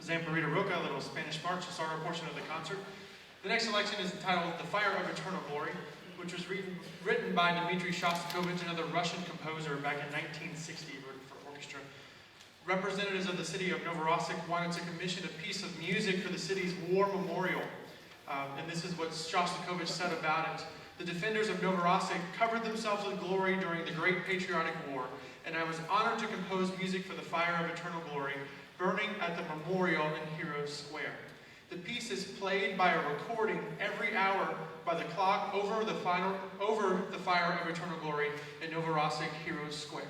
Zamparita Roca, a little Spanish march to start our portion of the concert. The next selection is entitled The Fire of Eternal Glory, which was written by Dmitri Shostakovich, another Russian composer, back in 1960, written for orchestra. Representatives of the city of Novorossiysk wanted to commission a piece of music for the city's war memorial. And this is what Shostakovich said about it. The defenders of Novorossiysk covered themselves with glory during the Great Patriotic War, and I was honored to compose music for the Fire of Eternal Glory, burning at the memorial in Heroes Square. The piece is played by a recording every hour by the clock over the Fire of Eternal Glory in Novorossiysk Heroes Square.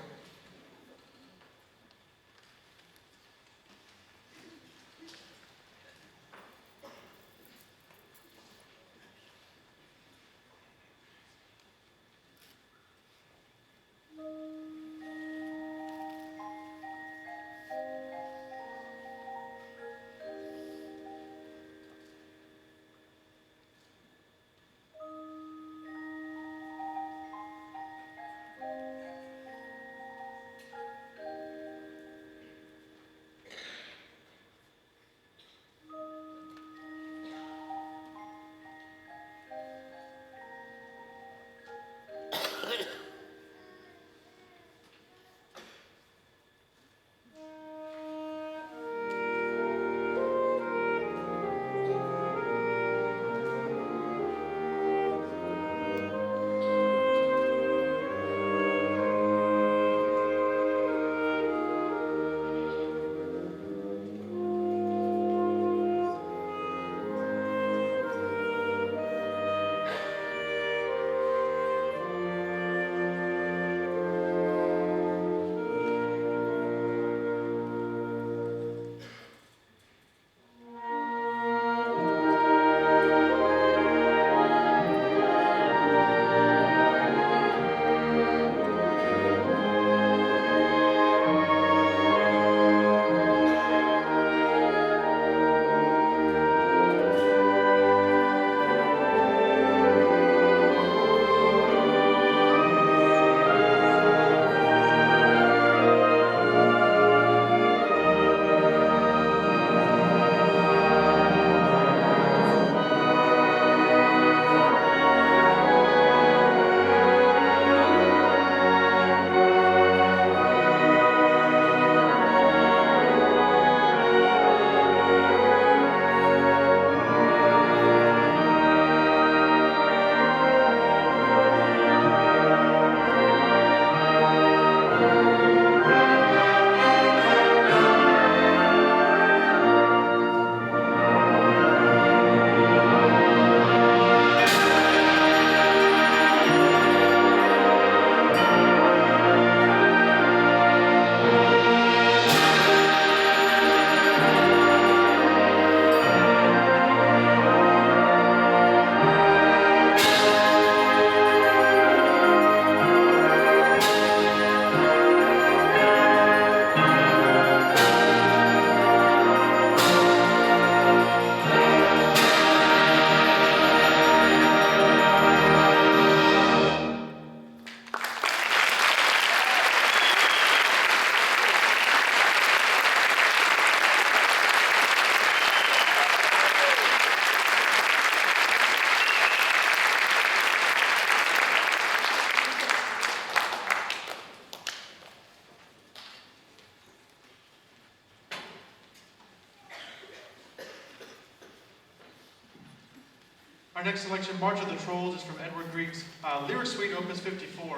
Our next selection, March of the Trolls, is from Edward Grieg's Lyric Suite, Opus 54.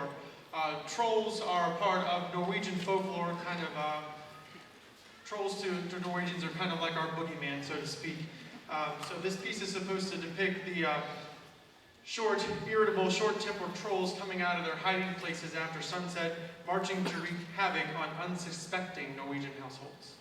Trolls are part of Norwegian folklore, trolls to Norwegians are kind of like our boogeyman, so to speak. So this piece is supposed to depict the irritable, short-tempered trolls coming out of their hiding places after sunset, marching to wreak havoc on unsuspecting Norwegian households.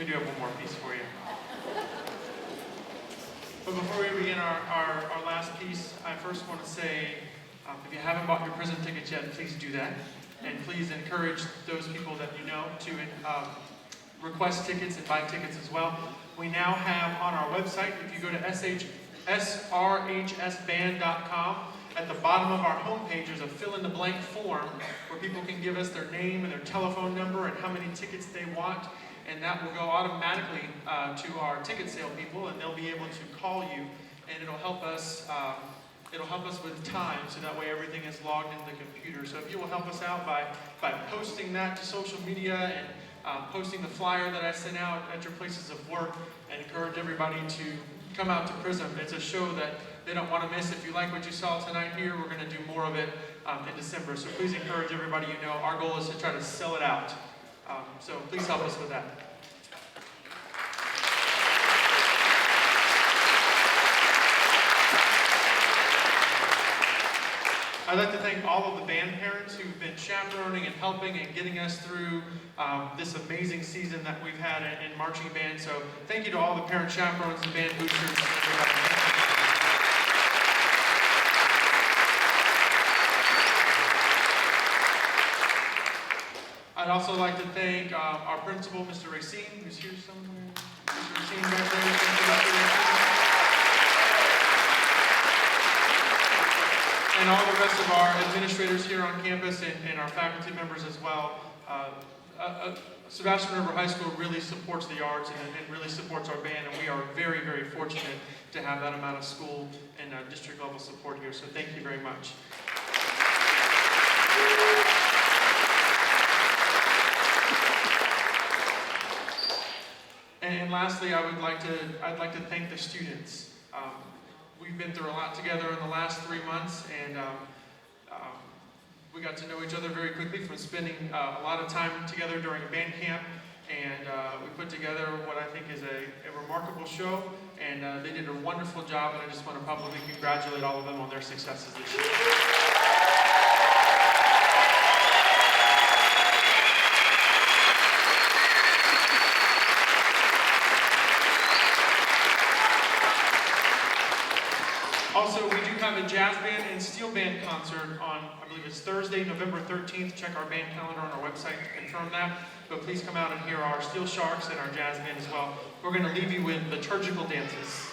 We do have one more piece for you. But before we begin our last piece, I first want to say, if you haven't bought your prison tickets yet, please do that. And please encourage those people that you know to request tickets and buy tickets as well. We now have on our website, if you go to srhsband.com, at the bottom of our homepage there's a fill-in-the-blank form where people can give us their name and their telephone number and how many tickets they want. And that will go automatically to our ticket sale people, and they'll be able to call you, and it'll help us with time, so that way everything is logged into the computer. So if you will help us out by posting that to social media and posting the flyer that I sent out at your places of work, and encourage everybody to come out to Prism. It's a show that they don't want to miss. If you like what you saw tonight here, we're going to do more of it in December. So please encourage everybody you know. Our goal is to try to sell it out. So please help us with that. I'd like to thank all of the band parents who've been chaperoning and helping and getting us through this amazing season that we've had in marching band. So thank you to all the parent chaperones and band boosters. I'd also like to thank our principal, Mr. Racine, who's here somewhere. Mr. Racine back there. And all the rest of our administrators here on campus and our faculty members as well. Sebastian River High School really supports the arts and really supports our band, and we are very, very fortunate to have that amount of school and district level support here, so thank you very much. And lastly, I'd like to thank the students. We've been through a lot together in the last 3 months, and we got to know each other very quickly from spending a lot of time together during band camp, and we put together what I think is a remarkable show, and they did a wonderful job, and I just want to publicly congratulate all of them on their successes this year. Also, we do have a jazz band and steel band concert on, I believe it's Thursday, November 13th. Check our band calendar on our website to confirm that. But please come out and hear our Steel Sharks and our jazz band as well. We're going to leave you with liturgical dances.